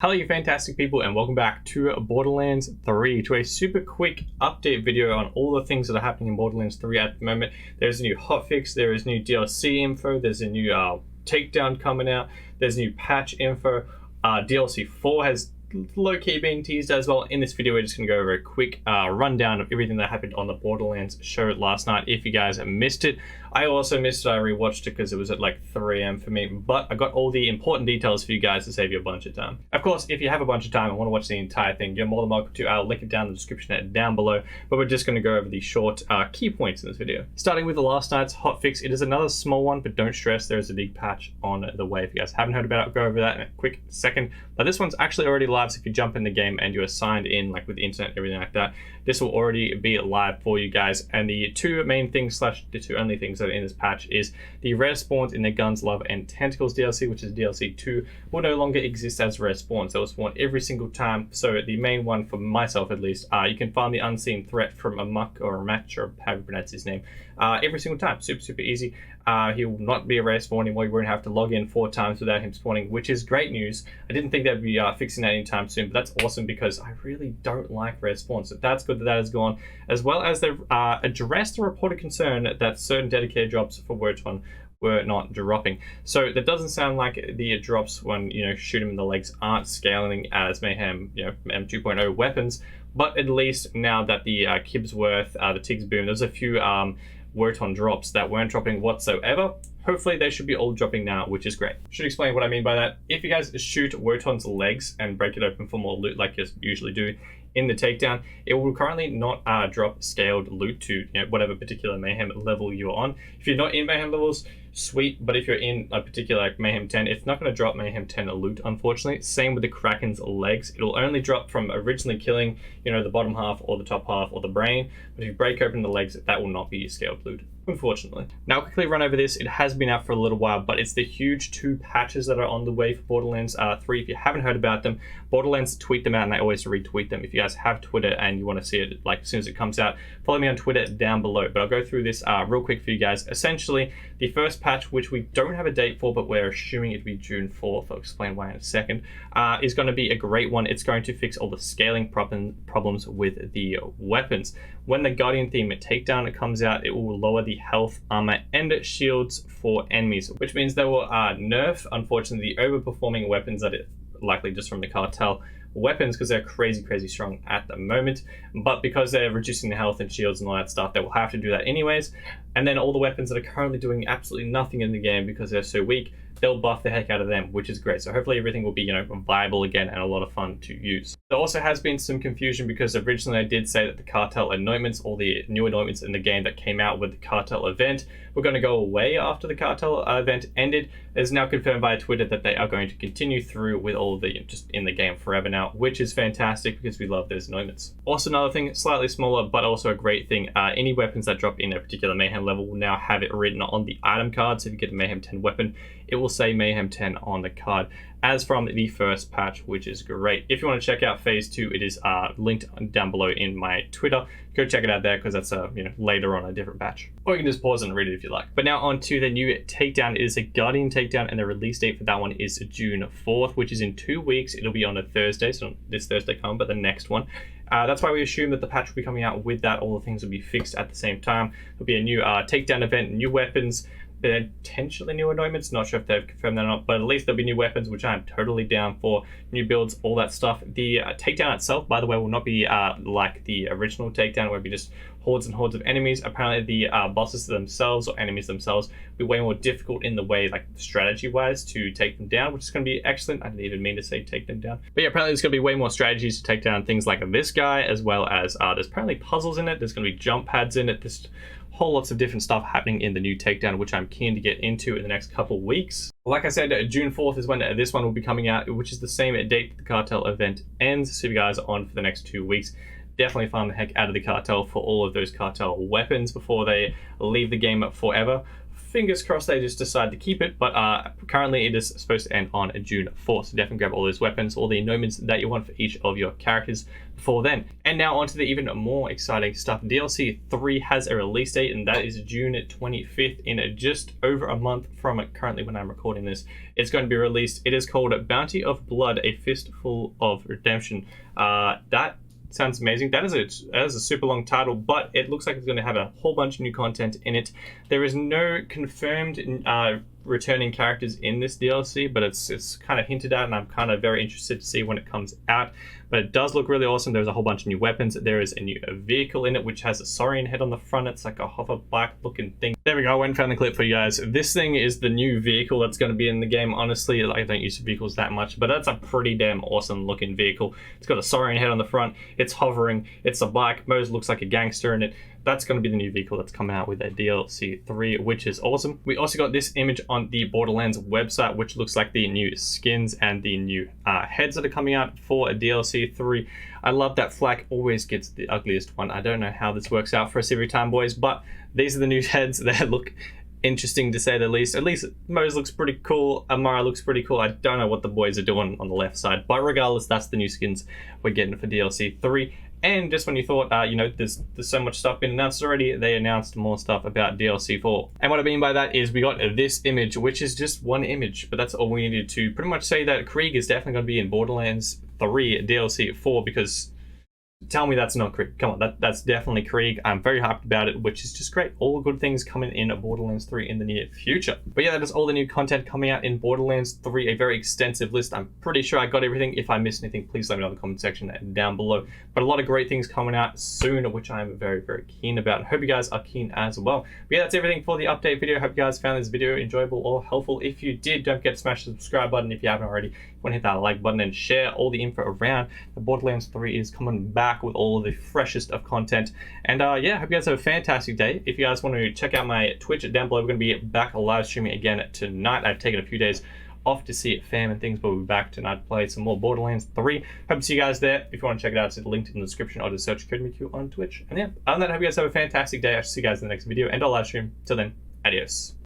Hello you fantastic people, and welcome back to Borderlands 3, to a super quick update video on all the things that are happening in Borderlands 3 at the moment. There's a new hotfix, there is new DLC info, there's a new Takedown coming out, there's new patch info, DLC 4 has low-key been teased as well. In this video we're just going to go over a quick rundown of everything that happened on the Borderlands show last night. If you guys missed it, I also missed it. I rewatched it because it was at like 3 AM for me, but I got all the important details for you guys to save you a bunch of time. Of course, if you have a bunch of time and want to watch the entire thing, you're more than welcome to. I'll link it down in the description down below, but we're just going to go over the short key points in this video. Starting with the last night's hotfix, it is another small one, but don't stress, there is a big patch on the way. If you guys haven't heard about it, I'll go over that in a quick second. But this one's actually already live, so if you jump in the game and you are signed in, like with the internet and everything like that, this will already be live for you guys. And the two main things / the two only things that are in this patch is the rare spawns in the Guns, Love and Tentacles DLC, which is DLC 2, will no longer exist as rare spawns. They will spawn every single time. So the main one for myself at least, you can find the unseen threat from a muck or a match, or how you pronounce his name, every single time. Super easy. He will not be a rare spawn anymore. You won't have to log in 4 times without him spawning, which is great news. I didn't think they'd be fixing that anytime soon, but that's awesome because I really don't like rare spawns. So that's good that that is gone, as well as they've addressed the reported concern that certain dedicated drops for Wurton were not dropping. So that doesn't sound like the drops when shoot him in the legs aren't scaling as Mayhem M2.0 weapons, but at least now that the Kibsworth, the Tiggs Boom, there's a few Wurton drops that weren't dropping whatsoever. Hopefully they should be all dropping now, which is great. Should explain what I mean by that. If you guys shoot Wurton's legs and break it open for more loot like you usually do in the Takedown, it will currently not drop scaled loot to whatever particular Mayhem level you're on. If you're not in Mayhem levels, sweet, but if you're in a particular like Mayhem 10, it's not going to drop Mayhem 10 loot, unfortunately. Same with the Kraken's legs. It'll only drop from originally killing the bottom half or the top half or the brain, but if you break open the legs, that will not be scaled loot, unfortunately. Now I'll quickly run over this. It has been out for a little while, but it's the huge 2 patches that are on the way for Borderlands 3. If you haven't heard about them, Borderlands tweet them out and they always retweet them. If you guys have Twitter and you want to see it like as soon as it comes out, follow me on Twitter down below. But I'll go through this real quick for you guys. Essentially, the first patch, which we don't have a date for, but we're assuming it to be June 4th, I'll explain why in a second, is going to be a great one. It's going to fix all the scaling problems with the weapons. When the Guardian theme Takedown comes out, it will lower the health, armor, and shields for enemies, which means they will nerf, unfortunately, the overperforming weapons that it likely just from the cartel weapons, because they're crazy strong at the moment. But because they're reducing the health and shields and all that stuff, they will have to do that anyways. And then all the weapons that are currently doing absolutely nothing in the game because they're so weak, they'll buff the heck out of them, which is great. So hopefully everything will be viable again and a lot of fun to use. There also has been some confusion because originally I did say that the cartel anointments, all the new anointments in the game that came out with the cartel event, were going to go away after the cartel event ended. It's now confirmed via Twitter that they are going to continue through with all of the just in the game forever now, which is fantastic because we love those anointments. Also another thing, slightly smaller but also a great thing, any weapons that drop in a particular Mayhem level will now have it written on the item card. So if you get a Mayhem 10 weapon, it will say Mayhem 10 on the card as from the first patch, which is great. If you want to check out phase 2, it is linked down below in my Twitter. Go check it out there because that's later on a different patch, or you can just pause and read it if you like. But now on to the new Takedown. It is a Guardian Takedown, and the release date for that one is June 4th, which is in 2 weeks. It'll be on a Thursday, so not this Thursday coming, but the next one. That's why we assume that the patch will be coming out with that. All the things will be fixed at the same time. There'll be a new Takedown event, new weapons, potentially new anointments. Not sure if they've confirmed that or not, but at least there'll be new weapons, which I'm totally down for. New builds, all that stuff. The Takedown itself, by the way, will not be like the original Takedown, where it'll be just hordes and hordes of enemies. Apparently the bosses themselves or enemies themselves will be way more difficult in the way, like strategy wise, to take them down, which is going to be excellent. I didn't even mean to say take them down, but yeah, apparently there's going to be way more strategies to take down things like this guy, as well as there's apparently puzzles in it. There's going to be jump pads in it. There's whole lots of different stuff happening in the new Takedown, which I'm keen to get into in the next couple weeks. Like I said, June 4th is when this one will be coming out, which is the same date that the cartel event ends. So if you guys are on for the next 2 weeks, definitely farm the heck out of the cartel for all of those cartel weapons before they leave the game forever. fingers crossed they just decide to keep it, but currently it is supposed to end on June 4th, so definitely grab all those weapons, all the nomads that you want for each of your characters before then. And now onto the even more exciting stuff. DLC 3 has a release date, and that is June 25th, in just over a month from currently when I'm recording this. It's going to be released. It is called Bounty of Blood, A Fistful of Redemption. That sounds amazing. That is a super long title, but it looks like it's going to have a whole bunch of new content in it. There is no confirmed returning characters in this DLC, but it's kind of hinted at, and I'm kind of very interested to see when it comes out. But it does look really awesome. There's a whole bunch of new weapons. There is a new vehicle in it, which has a saurian head on the front. It's like a hoverback looking thing. There we go. I went and found the clip for you guys. This thing is the new vehicle that's going to be in the game. Honestly, I don't use vehicles that much, but that's a pretty damn awesome looking vehicle. It's got a saurian head on the front. It's hovering. It's a bike. Mose looks like a gangster in it. That's going to be the new vehicle that's coming out with a DLC 3, which is awesome. We also got this image on the Borderlands website, which looks like the new skins and the new heads that are coming out for a DLC 3. I love that Flak always gets the ugliest one. I don't know how this works out for us every time, boys, but these are the new heads that look interesting to say the least. At least Mose looks pretty cool. Amara looks pretty cool. I don't know what the boys are doing on the left side, but regardless, that's the new skins we're getting for DLC 3. And just when you thought, there's so much stuff been announced already, they announced more stuff about DLC 4. And what I mean by that is we got this image, which is just one image, but that's all we needed to pretty much say that Krieg is definitely going to be in Borderlands 3 DLC 4, because tell me that's not Krieg. Come on, that's definitely Krieg. I'm very hyped about it, which is just great. All the good things coming in Borderlands 3 in the near future. But yeah, that is all the new content coming out in Borderlands 3, a very extensive list. I'm pretty sure I got everything. If I missed anything, please let me know in the comment section down below. But a lot of great things coming out soon, which I'm very, very keen about. I hope you guys are keen as well. But yeah, that's everything for the update video. I hope you guys found this video enjoyable or helpful. If you did, don't forget to smash the subscribe button if you haven't already. You want to hit that like button and share all the info around. The Borderlands 3 is coming back with all of the freshest of content. And yeah, I hope you guys have a fantastic day. If you guys want to check out my Twitch down below, we're going to be back live streaming again tonight. I've taken a few days off to see fam and things, but we'll be back tonight to play some more Borderlands 3. Hope to see you guys there. If you want to check it out, it's linked in the description, or just search CodeMQ on Twitch. And yeah, other than that, I hope you guys have a fantastic day. I shall see you guys in the next video, and I'll live stream. Till then, adios.